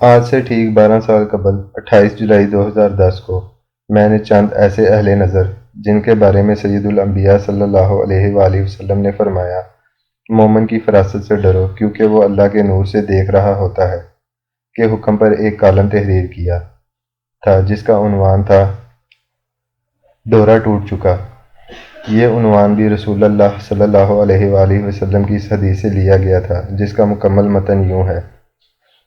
آج سے ٹھیک 12 سال قبل 28 جولائی 2010 کو میں نے چند ایسے اہل نظر جن کے بارے میں سید الانبیاء صلی اللہ علیہ وآلہ وسلم نے فرمایا، مومن کی فراست سے ڈرو کیونکہ وہ اللہ کے نور سے دیکھ رہا ہوتا ہے، کے حکم پر ایک کالم تحریر کیا تھا جس کا عنوان تھا ڈورا ٹوٹ چکا۔ یہ عنوان بھی رسول اللہ صلی اللہ علیہ وآلہ وسلم کی اس حدیث سے لیا گیا تھا جس کا مکمل متن یوں ہے: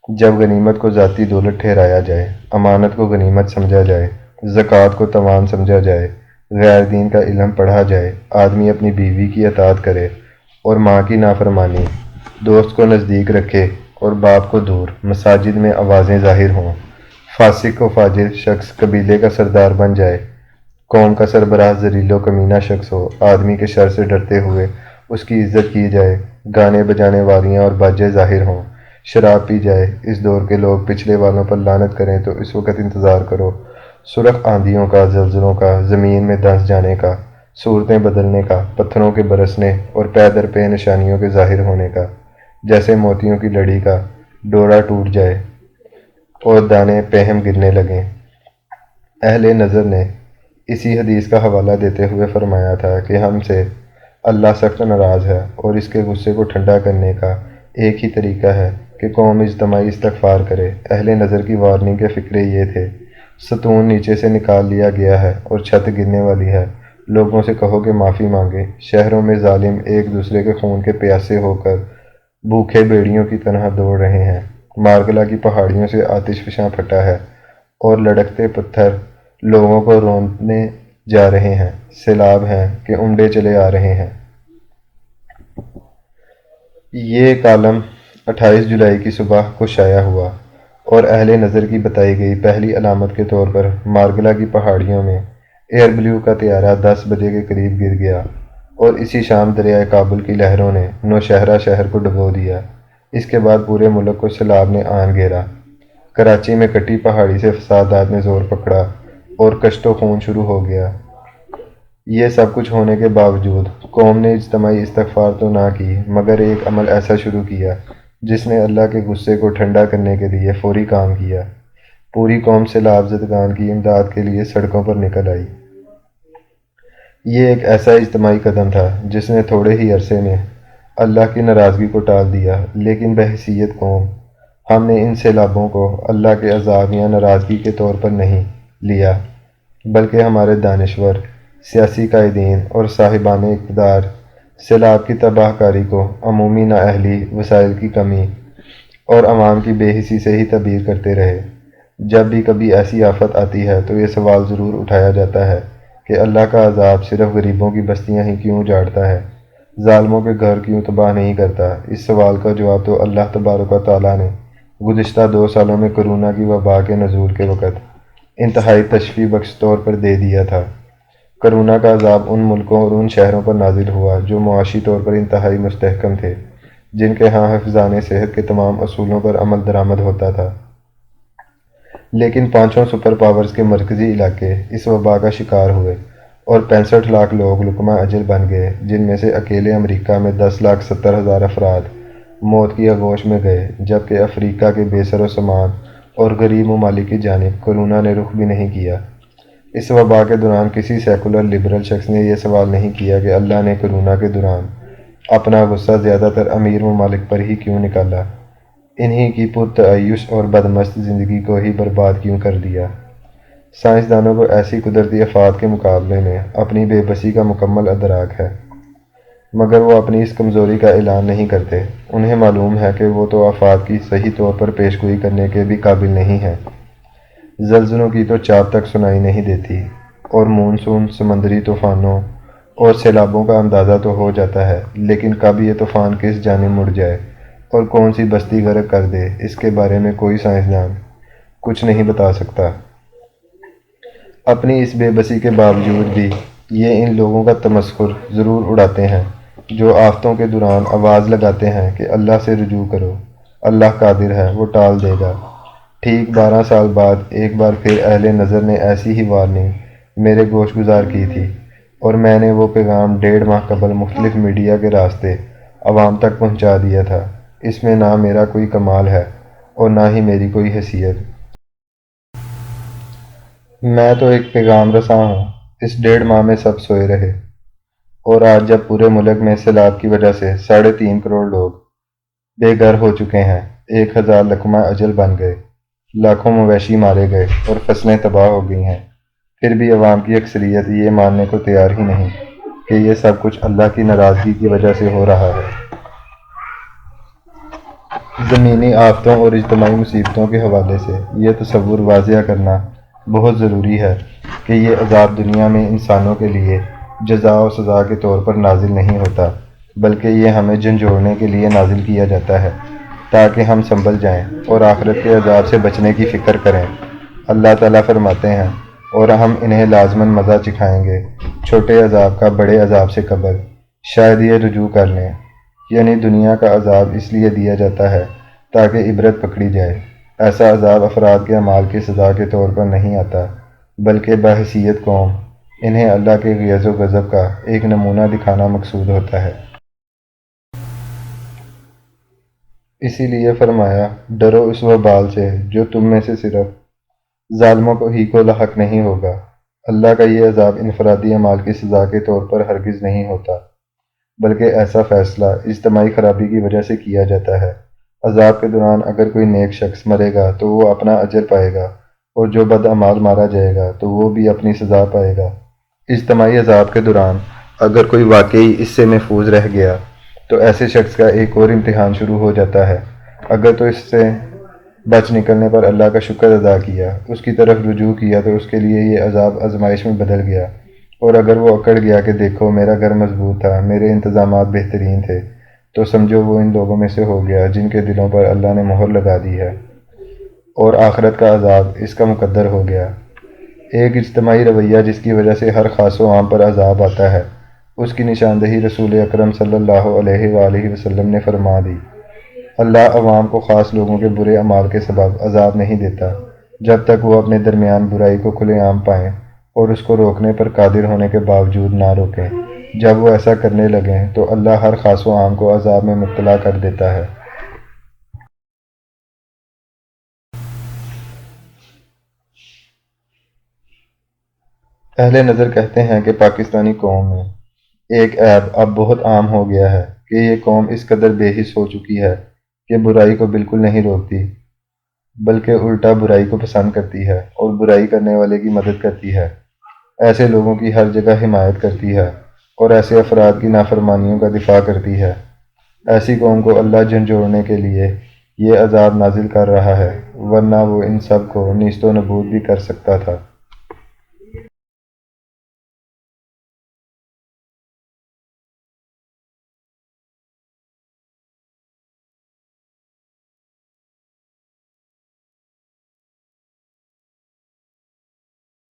جب غنیمت کو ذاتی دولت ٹھہرایا جائے، امانت کو غنیمت سمجھا جائے، زکوٰۃ کو تاوان سمجھا جائے، غیر دین کا علم پڑھا جائے، آدمی اپنی بیوی کی اطاعت کرے اور ماں کی نافرمانی، دوست کو نزدیک رکھے اور باپ کو دور، مساجد میں آوازیں ظاہر ہوں، فاسق و فاجر شخص قبیلے کا سردار بن جائے، قوم کا سربراہ ذلیل و کمینہ شخص ہو، آدمی کے شر سے ڈرتے ہوئے اس کی عزت کی جائے، گانے بجانے والیاں اور باجے ظاہر ہوں، شراب پی جائے، اس دور کے لوگ پچھلے والوں پر لعنت کریں تو اس وقت انتظار کرو، سرخ آندھیوں کا، زلزلوں کا، زمین میں دھنس جانے کا، صورتیں بدلنے کا، پتھروں کے برسنے اور پے در پے نشانیوں کے ظاہر ہونے کا، جیسے موتیوں کی لڑی کا ڈورا ٹوٹ جائے اور دانے پہم گرنے لگیں۔ اہل نظر نے اسی حدیث کا حوالہ دیتے ہوئے فرمایا تھا کہ ہم سے اللہ سخت ناراض ہے اور اس کے غصے کو ٹھنڈا کرنے کا ایک ہی طریقہ ہے کہ قوم اجتماعی استغفار کرے۔ اہل نظر کی وارننگ کے فقرے یہ تھے: ستون نیچے سے نکال لیا گیا ہے اور چھت گرنے والی ہے، لوگوں سے کہو کہ معافی مانگے۔ شہروں میں ظالم ایک دوسرے کے خون کے پیاسے ہو کر بھوکے بھیڑیوں کی طرح دوڑ رہے ہیں، مارگلا کی پہاڑیوں سے آتش فشاں پھٹا ہے اور لڑکتے پتھر لوگوں کو روندنے جا رہے ہیں، سیلاب ہیں کہ امڈے چلے آ رہے ہیں۔ یہ کالم 28 جولائی کی صبح کو شائع ہوا اور اہل نظر کی بتائی گئی پہلی علامت کے طور پر مارگلا کی پہاڑیوں میں ایئر بلیو کا طیارہ 10 بجے کے قریب گر گیا اور اسی شام دریائے کابل کی لہروں نے نوشہرہ شہر کو ڈبو دیا۔ اس کے بعد پورے ملک کو سیلاب نے آن گھیرا۔ کراچی میں کٹی پہاڑی سے فسادات نے زور پکڑا اور کشت و خون شروع ہو گیا۔ یہ سب کچھ ہونے کے باوجود قوم نے اجتماعی استغفار تو نہ کی مگر ایک عمل ایسا شروع کیا جس نے اللہ کے غصے کو ٹھنڈا کرنے کے لیے فوری کام کیا۔ پوری قوم سیلاب زدگان کی امداد کے لیے سڑکوں پر نکل آئی۔ یہ ایک ایسا اجتماعی قدم تھا جس نے تھوڑے ہی عرصے میں اللہ کی ناراضگی کو ٹال دیا، لیکن بحیثیت قوم ہم نے ان سیلابوں کو اللہ کے عذاب یا ناراضگی کے طور پر نہیں لیا، بلکہ ہمارے دانشور، سیاسی قائدین اور صاحبان اقتدار سیلاب کی تباہ کاری کو عمومی نااہلی، وسائل کی کمی اور عوام کی بے حسی سے ہی تعبیر کرتے رہے۔ جب بھی کبھی ایسی آفت آتی ہے تو یہ سوال ضرور اٹھایا جاتا ہے کہ اللہ کا عذاب صرف غریبوں کی بستیاں ہی کیوں اجاڑتا ہے، ظالموں کے گھر کیوں تباہ نہیں کرتا؟ اس سوال کا جواب تو اللہ تبارک و تعالیٰ نے گزشتہ 2 سالوں میں کرونا کی وبا کے نزول کے وقت انتہائی تشفی بخش طور پر دے دیا تھا۔ کرونا کا عذاب ان ملکوں اور ان شہروں پر نازل ہوا جو معاشی طور پر انتہائی مستحکم تھے، جن کے ہاں حفظان صحت کے تمام اصولوں پر عمل درآمد ہوتا تھا۔ لیکن 5 سپر پاورز کے مرکزی علاقے اس وبا کا شکار ہوئے اور 65 لاکھ لوگ لقمہ اجل بن گئے، جن میں سے اکیلے امریکہ میں 10,70,000 افراد موت کی آغوش میں گئے، جبکہ افریقہ کے بے سر و سامان اور غریب ممالک کی جانب کرونا نے رخ بھی نہیں کیا۔ اس وبا کے دوران کسی سیکولر لبرل شخص نے یہ سوال نہیں کیا کہ اللہ نے کرونا کے دوران اپنا غصہ زیادہ تر امیر ممالک پر ہی کیوں نکالا، انہی کی پرتعیش اور بدمست زندگی کو ہی برباد کیوں کر دیا۔ سائنسدانوں کو ایسی قدرتی آفات کے مقابلے میں اپنی بے بسی کا مکمل ادراک ہے، مگر وہ اپنی اس کمزوری کا اعلان نہیں کرتے۔ انہیں معلوم ہے کہ وہ تو آفات کی صحیح طور پر پیشگوئی کرنے کے بھی قابل نہیں ہیں۔ زلزلوں کی تو چاپ تک سنائی نہیں دیتی اور مونسون، سمندری طوفانوں اور سیلابوں کا اندازہ تو ہو جاتا ہے، لیکن کب یہ طوفان کس جانب مڑ جائے اور کون سی بستی غرق کر دے، اس کے بارے میں کوئی سائنسدان کچھ نہیں بتا سکتا۔ اپنی اس بے بسی کے باوجود بھی یہ ان لوگوں کا تمسخر ضرور اڑاتے ہیں جو آفتوں کے دوران آواز لگاتے ہیں کہ اللہ سے رجوع کرو، اللہ قادر ہے، وہ ٹال دے گا۔ ٹھیک 12 سال بعد ایک بار پھر اہل نظر نے ایسی ہی وارننگ میرے گوش گزار کی تھی اور میں نے وہ پیغام 1.5 ماہ قبل مختلف میڈیا کے راستے عوام تک پہنچا دیا تھا۔ اس میں نہ میرا کوئی کمال ہے اور نہ ہی میری کوئی حیثیت۔ میں تو ایک پیغام رساں ہوں۔ اس 1.5 ماہ میں سب سوئے رہے، اور آج جب پورے ملک میں سیلاب کی وجہ سے 3.5 کروڑ لوگ بے گھر ہو چکے ہیں، 1000 لقمہ اجل بن گئے، لاکھوں مویشی مارے گئے اور فصلیں تباہ ہو گئی ہیں، پھر بھی عوام کی اکثریت یہ ماننے کو تیار ہی نہیں کہ یہ سب کچھ اللہ کی ناراضگی کی وجہ سے ہو رہا ہے۔ زمینی آفتوں اور اجتماعی مصیبتوں کے حوالے سے یہ تصور واضح کرنا بہت ضروری ہے کہ یہ عذاب دنیا میں انسانوں کے لیے جزا و سزا کے طور پر نازل نہیں ہوتا، بلکہ یہ ہمیں جھنجھوڑنے کے لیے نازل کیا جاتا ہے تاکہ ہم سنبھل جائیں اور آخرت کے عذاب سے بچنے کی فکر کریں۔ اللہ تعالیٰ فرماتے ہیں، اور ہم انہیں لازماً مزہ چکھائیں گے، چھوٹے عذاب کا بڑے عذاب سے قبل، شاید یہ رجوع کر لیں۔ یعنی دنیا کا عذاب اس لیے دیا جاتا ہے تاکہ عبرت پکڑی جائے۔ ایسا عذاب افراد کے اعمال کی سزا کے طور پر نہیں آتا، بلکہ بحیثیت قوم انہیں اللہ کے غیظ و غضب کا ایک نمونہ دکھانا مقصود ہوتا ہے۔ اسی لیے فرمایا، ڈرو اس وبال سے جو تم میں سے صرف ظالموں کو ہی کو لاحق نہیں ہوگا۔ اللہ کا یہ عذاب انفرادی اعمال کی سزا کے طور پر ہرگز نہیں ہوتا، بلکہ ایسا فیصلہ اجتماعی خرابی کی وجہ سے کیا جاتا ہے۔ عذاب کے دوران اگر کوئی نیک شخص مرے گا تو وہ اپنا اجر پائے گا، اور جو بد اعمال مارا جائے گا تو وہ بھی اپنی سزا پائے گا۔ اجتماعی عذاب کے دوران اگر کوئی واقعی اس سے محفوظ رہ گیا تو ایسے شخص کا ایک اور امتحان شروع ہو جاتا ہے۔ اگر تو اس سے بچ نکلنے پر اللہ کا شکر ادا کیا، اس کی طرف رجوع کیا، تو اس کے لیے یہ عذاب آزمائش میں بدل گیا، اور اگر وہ اکڑ گیا کہ دیکھو میرا گھر مضبوط تھا، میرے انتظامات بہترین تھے، تو سمجھو وہ ان لوگوں میں سے ہو گیا جن کے دلوں پر اللہ نے مہر لگا دی ہے، اور آخرت کا عذاب اس کا مقدر ہو گیا۔ ایک اجتماعی رویہ جس کی وجہ سے ہر خاص و عام پر عذاب آتا ہے، اس کی نشاندہی رسول اکرم صلی اللہ علیہ وآلہ وسلم نے فرما دی۔ اللہ عوام کو خاص لوگوں کے برے اعمال کے سبب عذاب نہیں دیتا جب تک وہ اپنے درمیان برائی کو کھلے عام پائیں اور اس کو روکنے پر قادر ہونے کے باوجود نہ روکیں۔ جب وہ ایسا کرنے لگیں تو اللہ ہر خاص و عام کو عذاب میں مبتلا کر دیتا ہے۔ اہل نظر کہتے ہیں کہ پاکستانی قوم میں ایک عیب اب بہت عام ہو گیا ہے کہ یہ قوم اس قدر بے حس ہو چکی ہے کہ برائی کو بالکل نہیں روکتی، بلکہ الٹا برائی کو پسند کرتی ہے اور برائی کرنے والے کی مدد کرتی ہے، ایسے لوگوں کی ہر جگہ حمایت کرتی ہے اور ایسے افراد کی نافرمانیوں کا دفاع کرتی ہے۔ ایسی قوم کو اللہ جھنجھوڑنے کے لیے یہ عذاب نازل کر رہا ہے، ورنہ وہ ان سب کو نیست و نابود بھی کر سکتا تھا۔